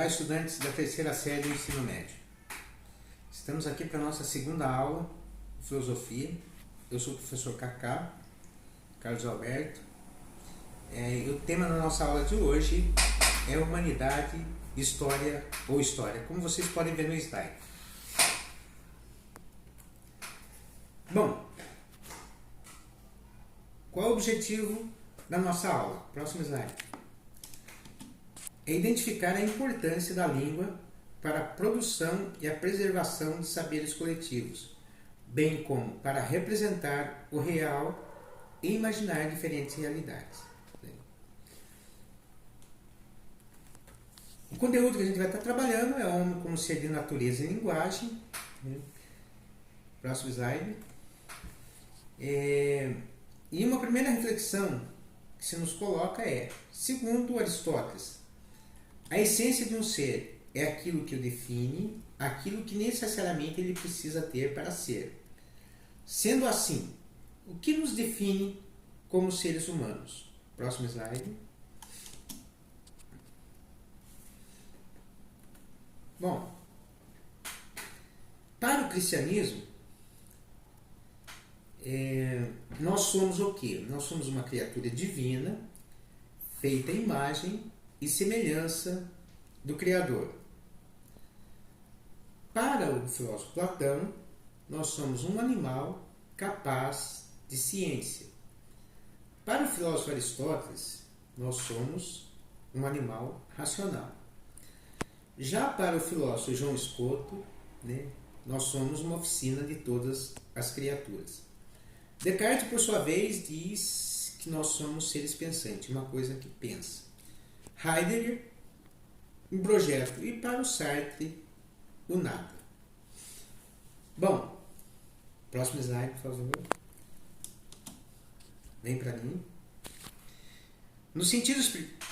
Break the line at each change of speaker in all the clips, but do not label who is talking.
Olá, estudantes da terceira série do ensino médio. Estamos aqui para a nossa segunda aula de filosofia. Eu sou o professor Kaká, Carlos Alberto. E o tema da nossa aula de hoje é humanidade, história ou história, como vocês podem ver no slide. Bom, qual é o objetivo da nossa aula? Próximo slide. É identificar a importância da língua para a produção e a preservação de saberes coletivos, bem como para representar o real e imaginar diferentes realidades. O conteúdo que a gente vai estar trabalhando é o homem como ser de natureza e linguagem. Próximo slide. E uma primeira reflexão que se nos coloca é, segundo Aristóteles, a essência de um ser é aquilo que o define, aquilo que necessariamente ele precisa ter para ser. Sendo assim, o que nos define como seres humanos? Próximo slide. Bom, para o cristianismo, nós somos o quê? Nós somos uma criatura divina, feita à imagem e semelhança do Criador. Para o filósofo Platão, nós somos um animal capaz de ciência. Para o filósofo Aristóteles, nós somos um animal racional. Já para o filósofo João Scoto, nós somos uma oficina de todas as criaturas. Descartes, por sua vez, diz que nós somos seres pensantes, uma coisa que pensa. Heidegger, um projeto. E para o Sartre, o nada. Bom, próximo slide, por favor. Vem para mim. No sentido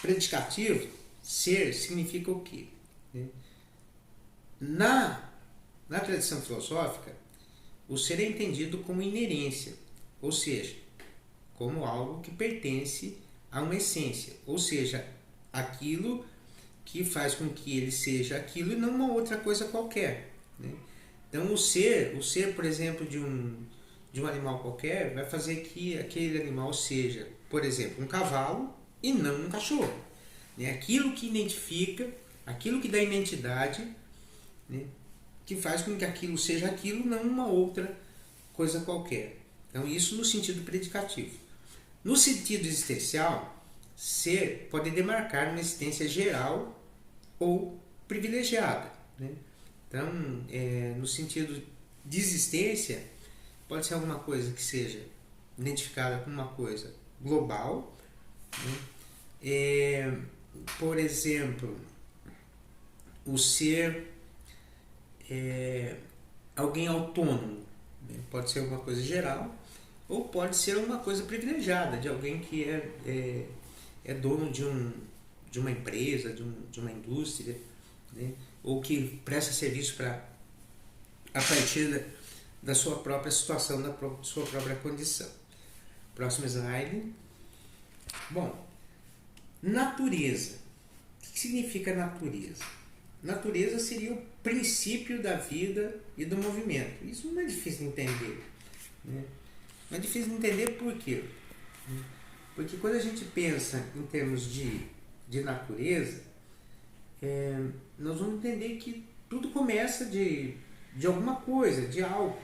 predicativo, ser significa o quê? Na tradição filosófica, o ser é entendido como inerência, ou seja, como algo que pertence a uma essência, ou seja, aquilo que faz com que ele seja aquilo e não uma outra coisa qualquer. Então, o ser, por exemplo, de um animal qualquer, vai fazer que aquele animal seja, por exemplo, um cavalo e não um cachorro. Aquilo que identifica, aquilo que dá identidade, que faz com que aquilo seja aquilo, não uma outra coisa qualquer. Então, isso no sentido predicativo. No sentido existencial, ser pode demarcar uma existência geral ou privilegiada. Então, no sentido de existência, pode ser alguma coisa que seja identificada como uma coisa global. Por exemplo, o ser alguém autônomo. Pode ser alguma coisa geral ou pode ser uma coisa privilegiada, de alguém que é dono de uma empresa, de uma indústria, ou que presta serviço a partir da sua própria situação, da sua própria condição. Próximo slide. Bom, natureza. O que significa natureza? Natureza seria o princípio da vida e do movimento. Isso não é difícil de entender. Não é difícil de entender por quê? Porque quando a gente pensa em termos de natureza, nós vamos entender que tudo começa de alguma coisa, de algo.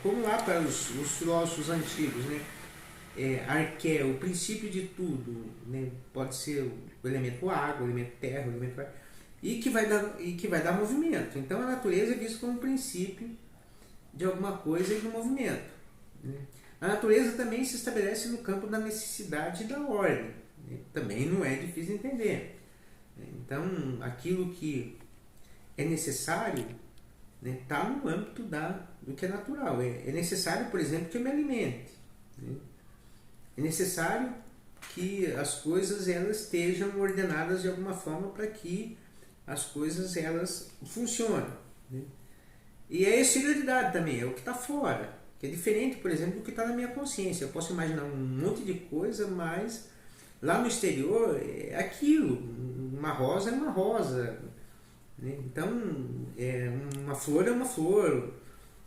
Como lá para os filósofos antigos, arqué, o princípio de tudo, pode ser o elemento água, o elemento terra, o elemento ar, e que vai dar movimento. Então a natureza é vista como um princípio de alguma coisa e do movimento. A natureza também se estabelece no campo da necessidade e da ordem. Também não é difícil de entender. Então, aquilo que é necessário está no âmbito do que é natural. É necessário, por exemplo, que eu me alimente. É necessário que as coisas elas estejam ordenadas de alguma forma para que as coisas elas funcionem. E a exterioridade também é o que está fora, que é diferente, por exemplo, do que está na minha consciência. Eu posso imaginar um monte de coisa, mas Lá no exterior é aquilo, uma rosa é uma rosa, né? Então, uma flor é uma flor,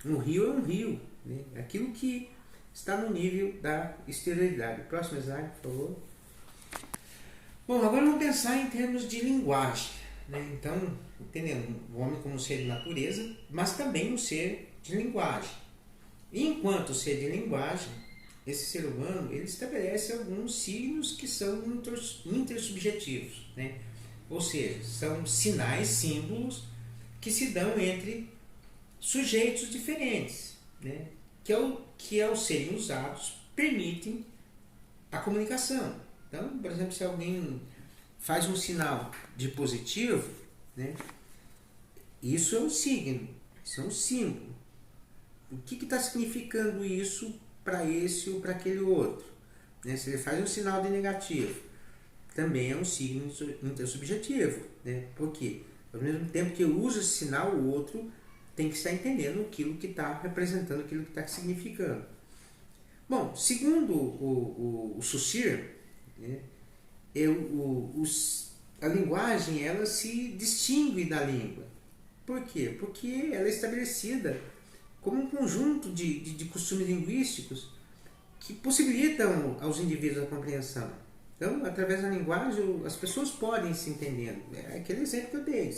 um rio é um rio, né? Aquilo que está no nível da exterioridade. Próximo slide, por favor. Bom, agora vamos pensar em termos de linguagem, né? Então, entendendo o homem como um ser de natureza, mas também um ser de linguagem. E enquanto ser de linguagem, esse ser humano ele estabelece alguns signos que são intersubjetivos, né? Ou seja, são sinais, símbolos que se dão entre sujeitos diferentes, né? Que ao serem usados permitem a comunicação. Então, por exemplo, se alguém faz um sinal de positivo, né? Isso é um signo, isso é um símbolo. O que está significando isso para esse ou para aquele outro? Né? Se ele faz um sinal de negativo, também é um signo intersubjetivo. Né? Por quê? Ao mesmo tempo que eu uso esse sinal, o outro tem que estar entendendo aquilo que está representando, aquilo que está significando. Bom, segundo o Saussure, né, a linguagem ela se distingue da língua. Por quê? Porque ela é estabelecida como um conjunto de costumes linguísticos que possibilitam aos indivíduos a compreensão. Então, através da linguagem, as pessoas podem se entendendo. É aquele exemplo que eu dei.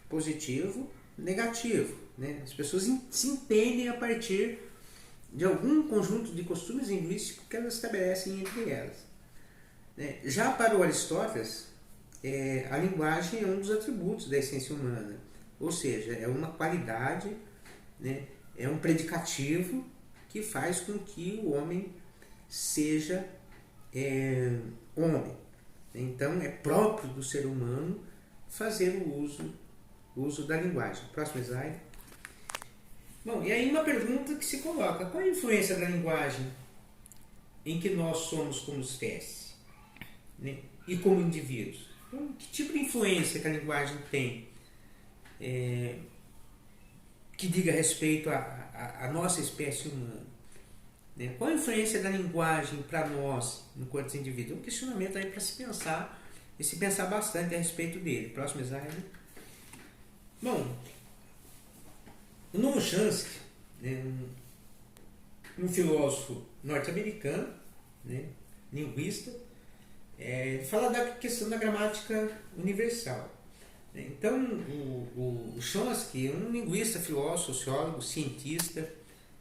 Positivo, negativo. Né? As pessoas se entendem a partir de algum conjunto de costumes linguísticos que elas estabelecem entre elas. Né? Já para o Aristóteles, a linguagem é um dos atributos da essência humana. Ou seja, é uma qualidade, né? É um predicativo que faz com que o homem seja homem. Então, é próprio do ser humano fazer o uso da linguagem. Próximo slide. Bom, e aí uma pergunta que se coloca: qual a influência da linguagem em que nós somos como espécie, né? E como indivíduos? Então, que tipo de influência que a linguagem tem que diga respeito à nossa espécie humana? Né? Qual a influência da linguagem para nós, enquanto indivíduos? É um questionamento aí para se pensar e se pensar bastante a respeito dele. Próximo slide. Bom, o Noam Chomsky, né, um filósofo norte-americano, né, linguista, fala da questão da gramática universal. Então, o Chomsky é um linguista, filósofo, sociólogo, cientista,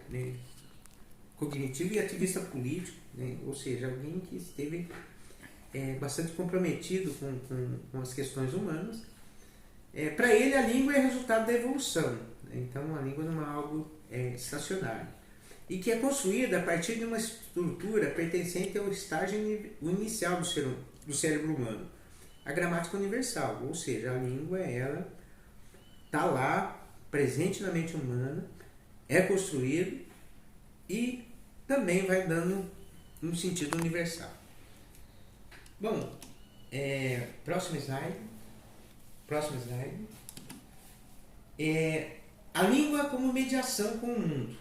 né, cognitivo e ativista político, né, ou seja, alguém que esteve bastante comprometido com as questões humanas. Para ele, a língua é resultado da evolução. Né? Então, a língua não é algo estacionário. E que é construída a partir de uma estrutura pertencente ao estágio inicial do cérebro humano, a gramática universal. Ou seja, a língua ela está lá, presente na mente humana, é construído e também vai dando um sentido universal. Bom, próximo slide. Próximo slide. A língua como mediação com o mundo.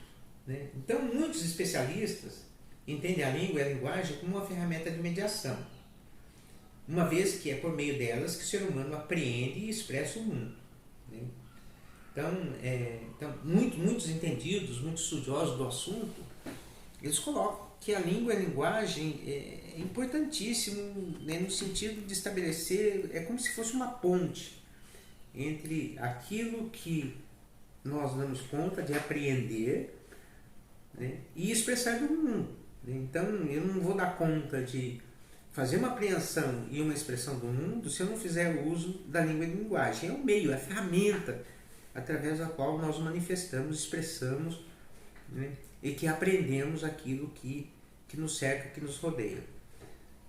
Né? Então, muitos especialistas entendem a língua e a linguagem como uma ferramenta de mediação, uma vez que é por meio delas que o ser humano apreende e expressa o mundo. Né? Então muitos entendidos, muitos estudiosos do assunto, eles colocam que a língua e a linguagem é importantíssimo, né, no sentido de estabelecer, é como se fosse uma ponte entre aquilo que nós damos conta de apreender, né, e expressar do mundo. Né? Então, eu não vou dar conta de fazer uma apreensão e uma expressão do mundo se eu não fizer o uso da língua e da linguagem. É o meio, é a ferramenta através da qual nós manifestamos, expressamos, né, e que aprendemos aquilo que nos cerca, que nos rodeia.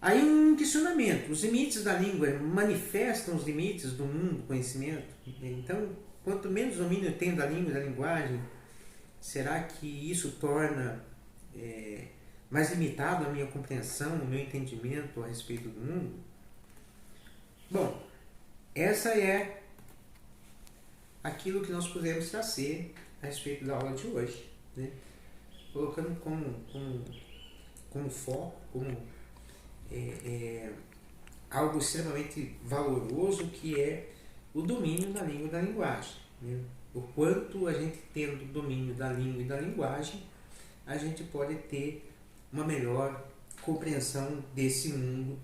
Aí um questionamento: os limites da língua manifestam os limites do mundo, do conhecimento? Então, quanto menos domínio eu tenho da língua e da linguagem, será que isso torna mais limitado a minha compreensão, o meu entendimento a respeito do mundo? Bom, essa é aquilo que nós podemos trazer a respeito da aula de hoje, né? Colocando como foco, como algo extremamente valoroso, que é o domínio da língua e da linguagem, né? O quanto a gente tendo o domínio da língua e da linguagem, a gente pode ter uma melhor compreensão desse mundo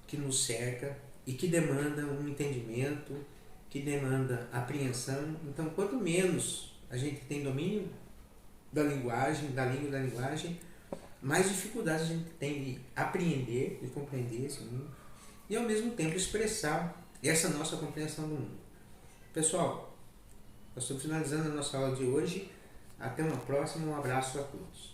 que nos cerca e que demanda um entendimento, que demanda apreensão. Então, quanto menos a gente tem domínio da linguagem, da língua e da linguagem, mais dificuldades a gente tem de apreender, de compreender esse mundo e ao mesmo tempo expressar essa nossa compreensão do mundo. Pessoal, nós estamos finalizando a nossa aula de hoje. Até uma próxima, um abraço a todos.